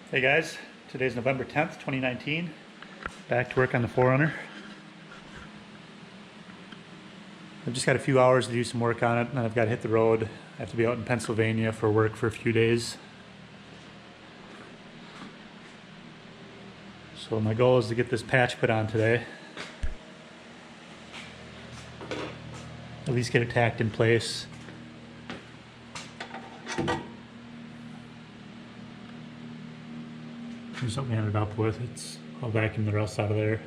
Hey guys, today's November 10th, 2019. Back to work on the 4Runner. I've just got a few hours to do some work on it, and then I've got to hit the road. I have to be out in Pennsylvania for work for a few days. So my goal is to get this patch put on today. At least get it tacked in place. Here's what we ended up with. I'll vacuum the rust out of there.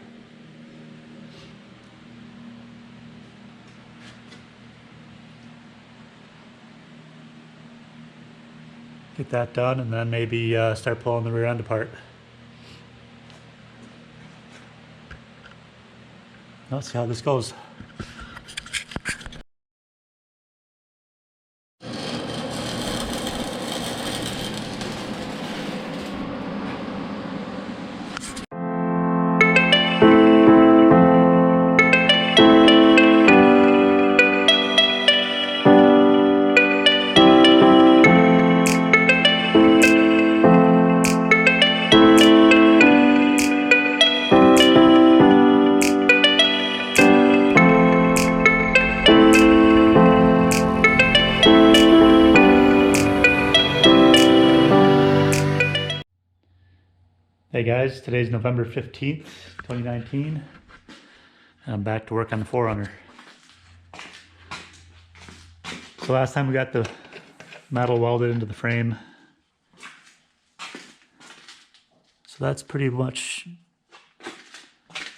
Get that done, and then maybe start pulling the rear end apart. Let's see how this goes. Hey guys, today's November 15th, 2019, and I'm back to work on the 4Runner. So last time we got the metal welded into the frame. So that's pretty much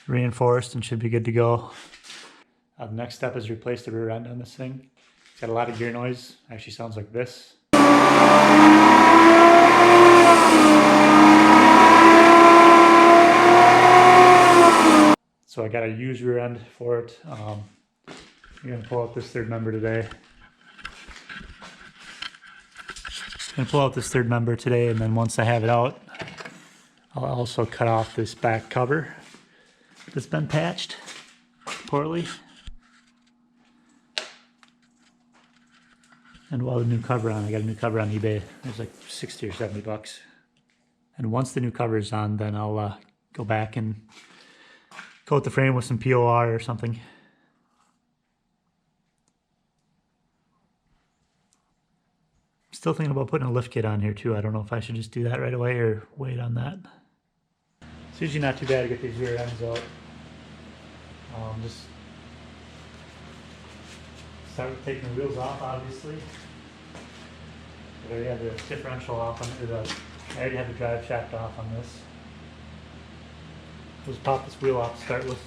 reinforced and should be good to go. The next step is replace the rear end on this thing. It's got a lot of gear noise, actually sounds like this. So I got a used rear end for it. I'm gonna pull out this third member today. And then once I have it out, I'll also cut off this back cover that's been patched poorly. And weld a new cover on. I got a new cover on eBay. It was like 60 or 70 bucks. And once the new cover is on, then I'll go back and coat the frame with some POR or something. Still thinking about putting a lift kit on here too. I don't know if I should just do that right away or wait on that. It's usually not too bad to get these rear ends out. Just start with taking the wheels off, obviously. I already have the differential off on it. I already have the drive shaft off on this. Just pop this wheel off to start with.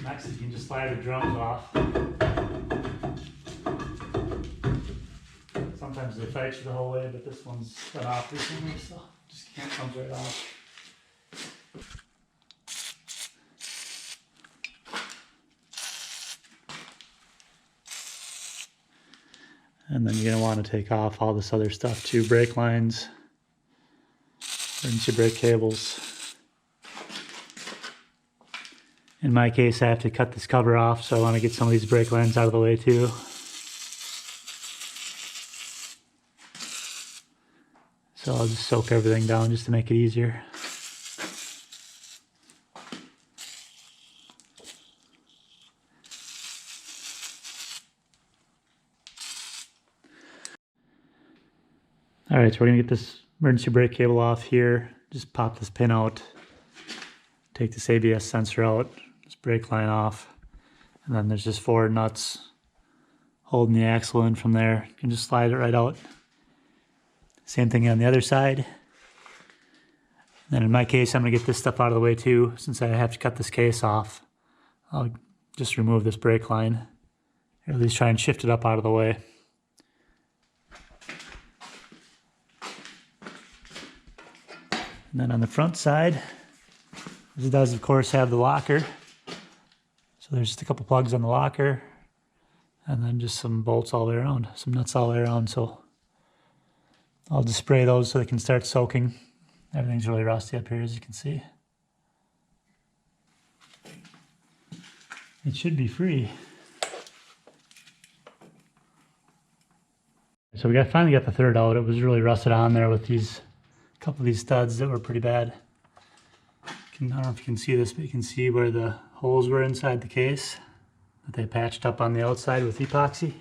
Next, you can just slide the drums off. Sometimes they fight you the whole way, but this one's been off recently, so just can't come right off. And then you're going to want to take off all this other stuff too, brake lines, emergency brake cables. In my case, I have to cut this cover off, so I want to get some of these brake lines out of the way too. So I'll just soak everything down just to make it easier. All right, so we're gonna get this emergency brake cable off here. Just pop this pin out, take this ABS sensor out, this brake line off, and then there's just 4 nuts holding the axle in from there. You can just slide it right out. Same thing on the other side. Then in my case, I'm gonna get this stuff out of the way too. Since I have to cut this case off, I'll just remove this brake line, or at least try and shift it up out of the way. And then on the front side, this does of course have the locker. So there's just a couple plugs on the locker, and then just some bolts all the way around, some nuts all the way around. So I'll just spray those so they can start soaking. Everything's really rusty up here, as you can see. It should be free. So we finally got the third out. It was really rusted on there with a couple of these studs that were pretty bad. I don't know if you can see this, but you can see where the holes were inside the case that they patched up on the outside with epoxy.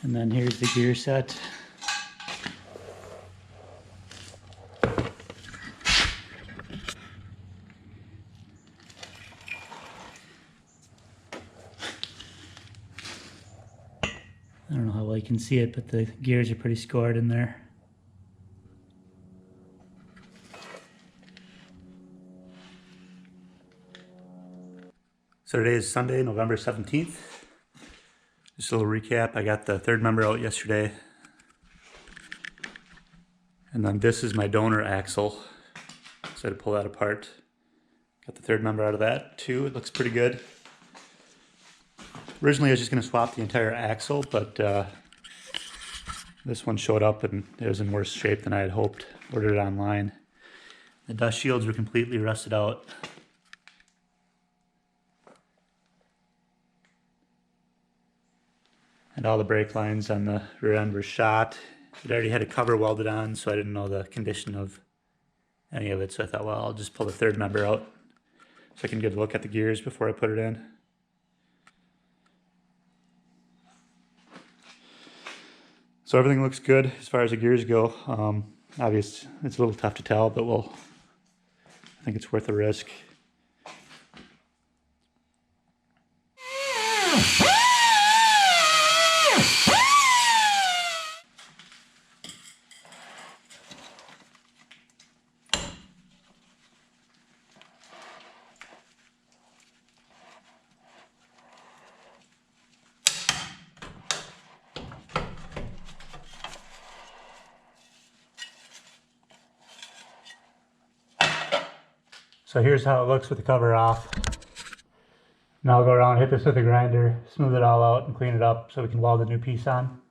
And then here's the gear set. I don't know how well you can see it, but the gears are pretty scored in there. So today is Sunday, November 17th. Just a little recap. I got the third member out yesterday. And then this is my donor axle. So I had to pull that apart. Got the third member out of that too. It looks pretty good. Originally I was just going to swap the entire axle, but this one showed up and it was in worse shape than I had hoped. Ordered it online. The dust shields were completely rusted out. And all the brake lines on the rear end were shot. It already had a cover welded on, so I didn't know the condition of any of it. So I thought, well, I'll just pull the third member out so I can get a look at the gears before I put it in. So everything looks good as far as the gears go. Obviously, it's a little tough to tell, but I think it's worth the risk. So here's how it looks with the cover off. Now I'll go around, hit this with a grinder, smooth it all out and clean it up so we can weld a new piece on.